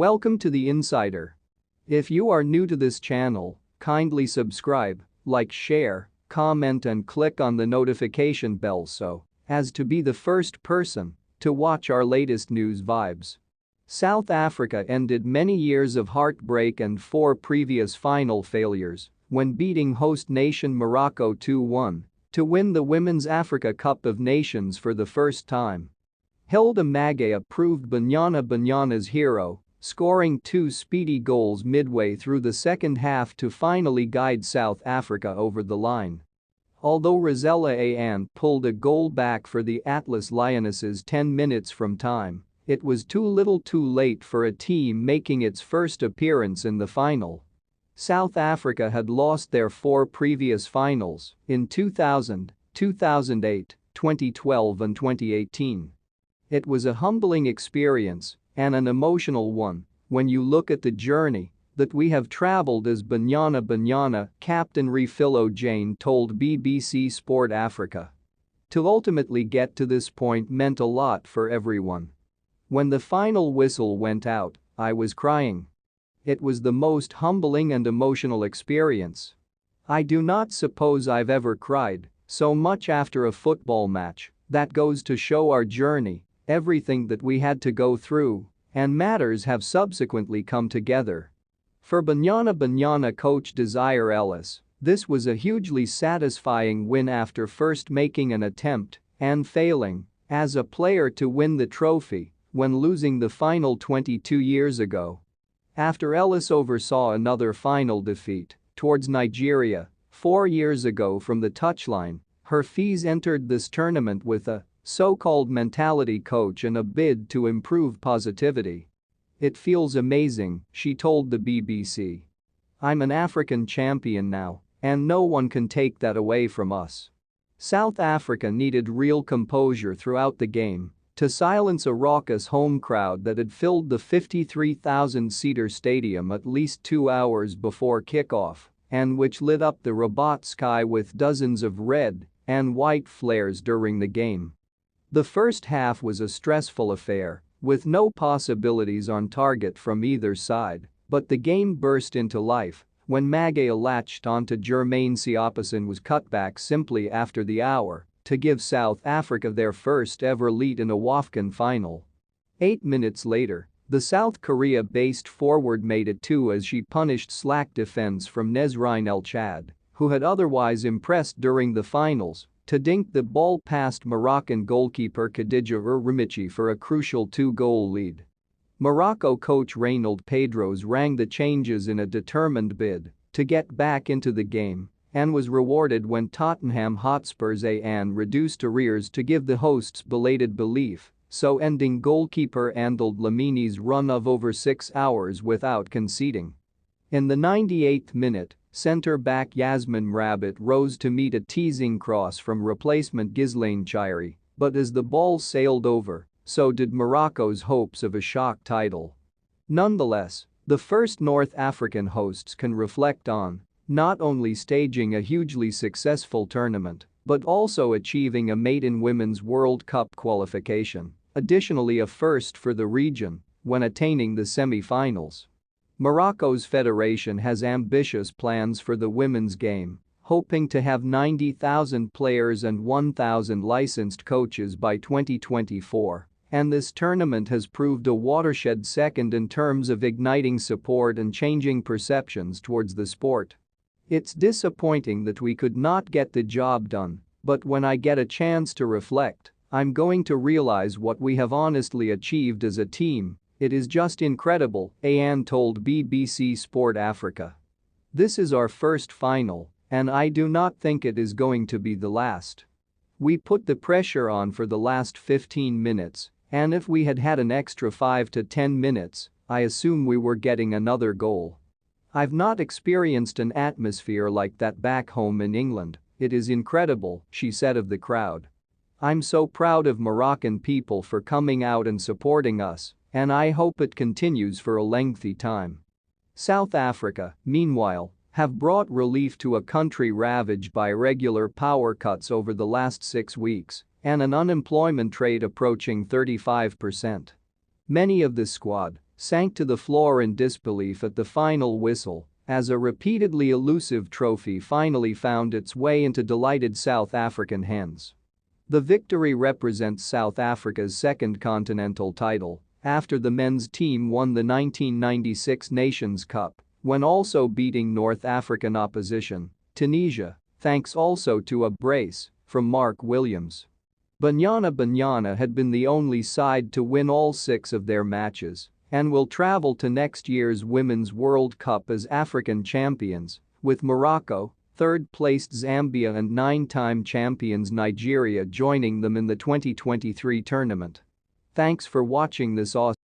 Welcome to The Insider. If you are new to this channel, kindly subscribe, like, share, comment and click on the notification bell so as to be the first person to watch our latest news vibes. South Africa ended many years of heartbreak and 4 previous final failures when beating host nation Morocco 2-1 to win the Women's Africa Cup of Nations for the first time. Hilda Magaya proved Banyana's hero, scoring 2 speedy goals midway through the second half to finally guide South Africa over the line. Although Rosella Ann pulled a goal back for the Atlas Lionesses 10 minutes from time, it was too little too late for a team making its first appearance in the final. South Africa had lost their 4 previous finals in 2000, 2008, 2012 and 2018. It was a humbling experience and an emotional one when you look at the journey that we have traveled as Banyana, Captain Refillo Jane told BBC Sport Africa. To ultimately get to this point meant a lot for everyone. When the final whistle went out, I was crying. It was the most humbling and emotional experience. I do not suppose I've ever cried so much after a football match. That goes to show our journey, everything that we had to go through, and matters have subsequently come together. For Banyana coach Desire Ellis, this was a hugely satisfying win after first making an attempt and failing as a player to win the trophy when losing the final 22 years ago. After Ellis oversaw another final defeat towards Nigeria 4 years ago from the touchline, her fees entered this tournament with a so-called mentality coach and a bid to improve positivity. "It feels amazing," she told the BBC. "I'm an African champion now, and no one can take that away from us." South Africa needed real composure throughout the game to silence a raucous home crowd that had filled the 53,000-seater stadium at least 2 hours before kickoff and which lit up the Rabat sky with dozens of red and white flares during the game. The first half was a stressful affair, with no possibilities on target from either side, but the game burst into life when Magaya latched onto Jermaine Siopis and was cut back simply after the hour to give South Africa their first ever lead in a WAFCON final. 8 minutes later, the South Korea-based forward made it 2 as she punished slack defense from Nezrine El Chad, who had otherwise impressed during the finals, to dink the ball past Moroccan goalkeeper Khadija Rimichi for a crucial 2-goal lead. Morocco coach Reynald Pedros rang the changes in a determined bid to get back into the game and was rewarded when Tottenham Hotspur's Ann reduced arrears to give the hosts belated belief, so ending goalkeeper Andal Dlamini's run of over 6 hours without conceding. In the 98th minute, centre-back Yasmin Rabbit rose to meet a teasing cross from replacement Ghislaine Chiri, but as the ball sailed over, so did Morocco's hopes of a shock title. Nonetheless, the first North African hosts can reflect on not only staging a hugely successful tournament, but also achieving a maiden Women's World Cup qualification, additionally a first for the region when attaining the semi-finals. Morocco's federation has ambitious plans for the women's game, hoping to have 90,000 players and 1,000 licensed coaches by 2024, and this tournament has proved a watershed second in terms of igniting support and changing perceptions towards the sport. "It's disappointing that we could not get the job done, but when I get a chance to reflect, I'm going to realize what we have honestly achieved as a team. It is just incredible," Ann told BBC Sport Africa. "This is our first final, and I do not think it is going to be the last. We put the pressure on for the last 15 minutes, and if we had had an extra 5 to 10 minutes, I assume we were getting another goal. I've not experienced an atmosphere like that back home in England. It is incredible," she said of the crowd. "I'm so proud of Moroccan people for coming out and supporting us, and I hope it continues for a lengthy time." South Africa, meanwhile, have brought relief to a country ravaged by regular power cuts over the last 6 weeks and an unemployment rate approaching 35%. Many of the squad, sank to the floor in disbelief at the final whistle as a repeatedly elusive trophy finally found its way into delighted South African hands. The victory represents South Africa's second continental title after the men's team won the 1996 Nations Cup, when also beating North African opposition, Tunisia, thanks also to a brace from Mark Williams. Banyana had been the only side to win all 6 of their matches and will travel to next year's Women's World Cup as African champions, with Morocco, third-placed Zambia and 9-time champions Nigeria joining them in the 2023 tournament. Thanks for watching this awesome